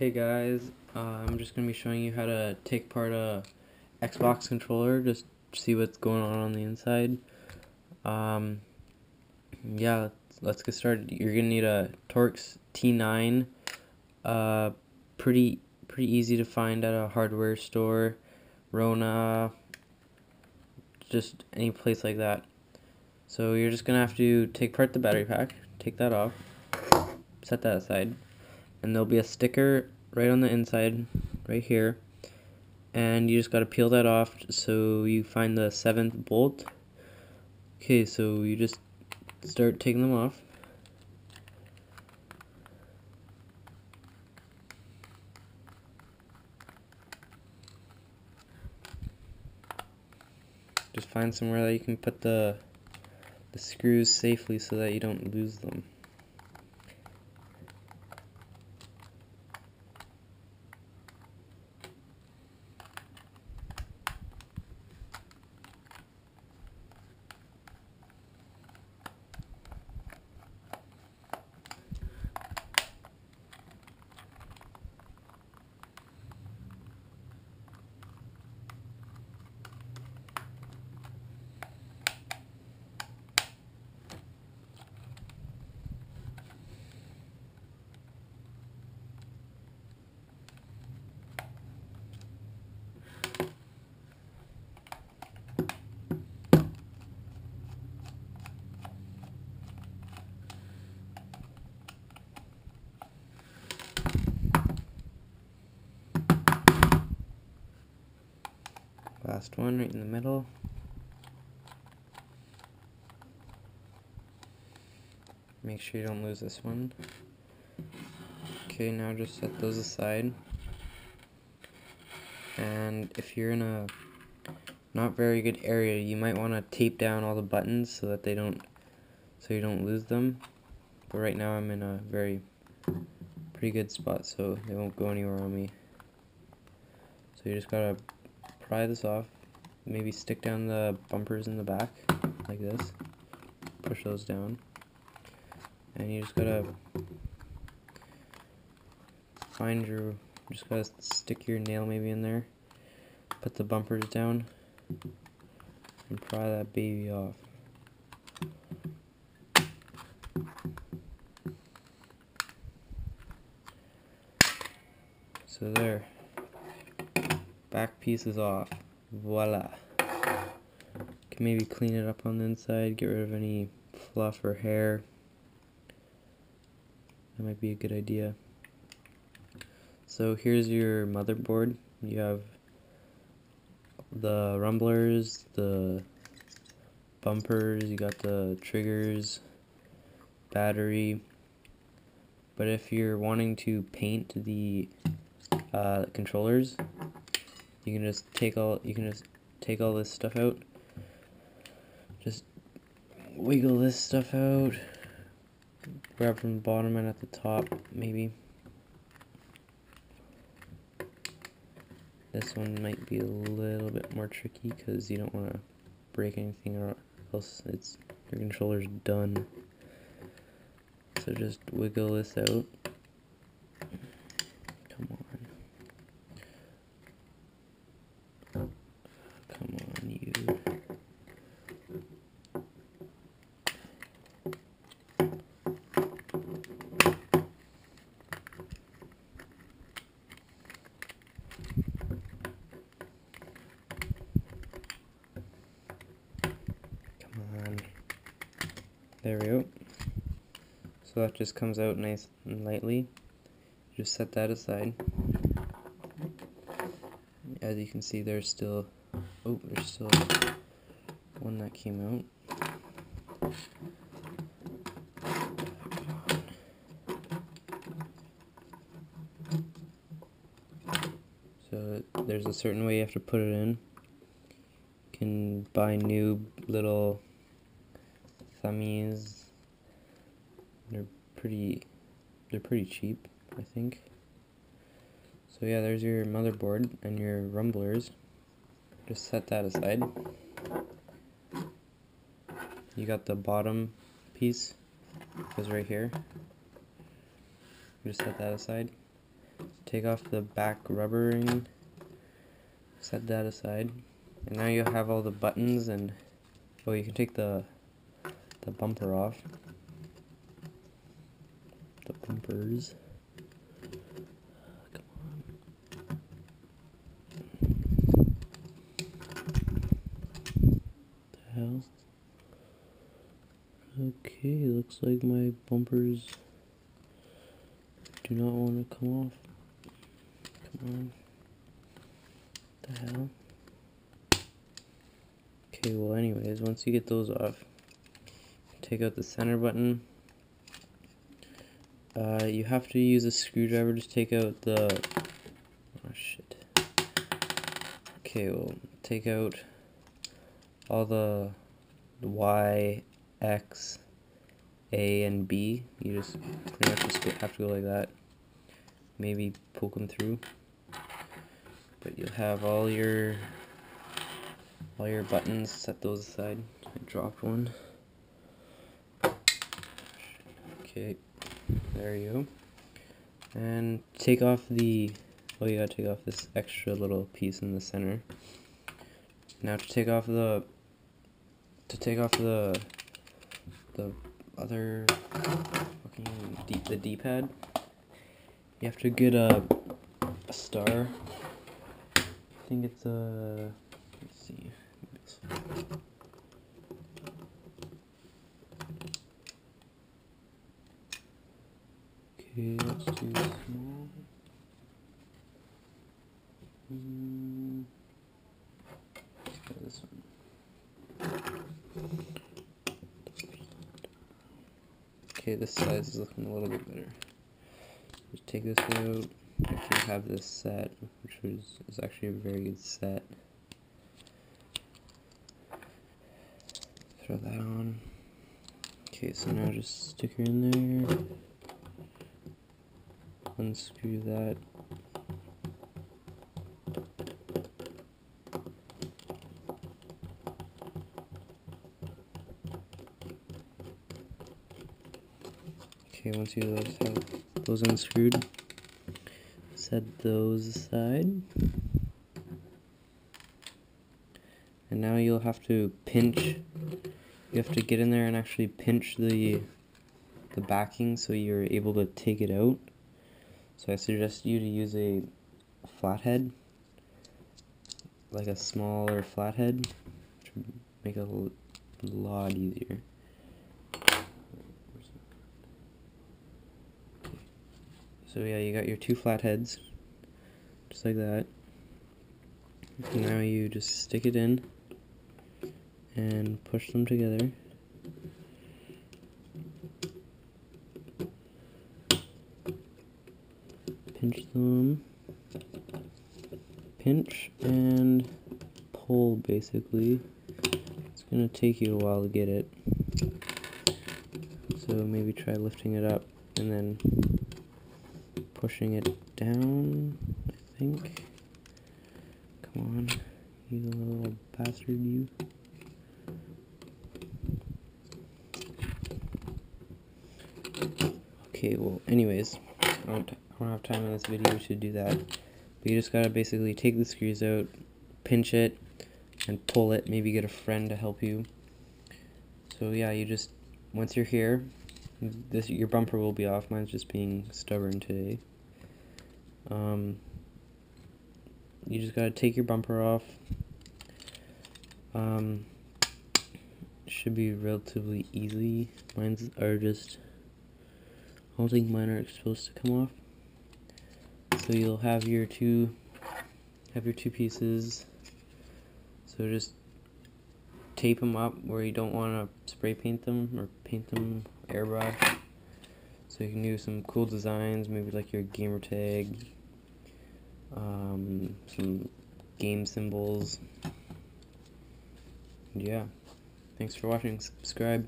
Hey guys, I'm just going to be showing you how to take apart a Xbox controller, just see what's going on the inside. Yeah, let's get started. You're going to need a Torx T9, pretty easy to find at a hardware store, Rona, just any place like that. So you're just going to have to take apart the battery pack, take that off, set that aside, and there'll be a sticker right on the inside, right here, and you just got to peel that off so you find the 7th bolt. Okay, so you just start taking them off. Just find somewhere that you can put the screws safely so that you don't lose them. Last one right in the middle. Make sure you don't lose this one. Okay, now just set those aside. And if you're in a not very good area, you might want to tape down all the buttons so that you don't lose them. But right now I'm in a pretty good spot, so they won't go anywhere on me. So you just gotta pry this off, maybe stick down the bumpers in the back like this, push those down, and you just gotta stick your nail maybe in there, put the bumpers down, and pry that baby off. So there, back piece is off. Voila. Can maybe clean it up on the inside, get rid of any fluff or hair. That might be a good idea. So here's your motherboard. You have the rumblers, the bumpers, you got the triggers, battery. But if you're wanting to paint the controllers, you can just take all this stuff out. Just wiggle this stuff out. Grab from the bottom and at the top, maybe. This one might be a little bit more tricky because you don't want to break anything or else your controller's done. So just wiggle this out. Come on. Come on, you. There we go. So that just comes out nice and lightly. Just set that aside. As you can see, there's still one that came out. So there's a certain way you have to put it in. You can buy new little thummies. They're pretty cheap, I think. So yeah, there's your motherboard and your rumblers. Just set that aside. You got the bottom piece, goes right here. Just set that aside. take off the back rubber ring, set that aside, and now you have all the buttons. And oh, you can take the bumper off, the bumpers. Come on. The hell? Okay, looks like my bumpers do not want to come off. Come on. What the hell? Okay, well anyways, once you get those off, take out the center button. You have to use a screwdriver to take out the... oh shit. Okay, well, take out all the Y, X, A, and B. You just pretty much just have to go like that. Maybe poke them through. But you'll have all your buttons. Set those aside. I dropped one. Okay, there you go. And take off the... oh, you gotta take off this extra little piece in the center. Now to take off the other fucking the D-pad, you have to get a star. I think it's a... let's see. Okay, let's do small. Let's try this one. Okay, this size is looking a little bit better. Just take this out. Actually have this set, which is actually a very good set. Throw that on. Okay, so now just stick her in there. Unscrew that. Okay, once you have those unscrewed, set those aside. And now you'll have to pinch. You have to get in there and actually pinch the backing so you're able to take it out. So I suggest you to use a flathead, like a smaller flathead, which would make it a lot easier. So yeah, you got your two flatheads, just like that. Now you just stick it in and push them together. Pinch them. Pinch and pull, basically. It's gonna take you a while to get it. So maybe try lifting it up and then pushing it down, I think. Come on, you little bastard, you. Okay, well, anyways, I don't have time in this video to do that. But you just gotta basically take the screws out, pinch it, and pull it. Maybe get a friend to help you. So yeah, you just, once you're here, your bumper will be off. Mine's just being stubborn today. You just gotta take your bumper off. Should be relatively easy. Mine's are just, I don't think mine are supposed to come off. So you'll have your two pieces. So just tape them up where you don't want to spray paint them or paint them airbrush. So you can do some cool designs, maybe like your gamer tag, some game symbols. Yeah, thanks for watching. Subscribe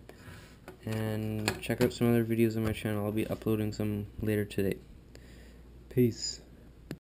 and check out some other videos on my channel. I'll be uploading some later today. Peace.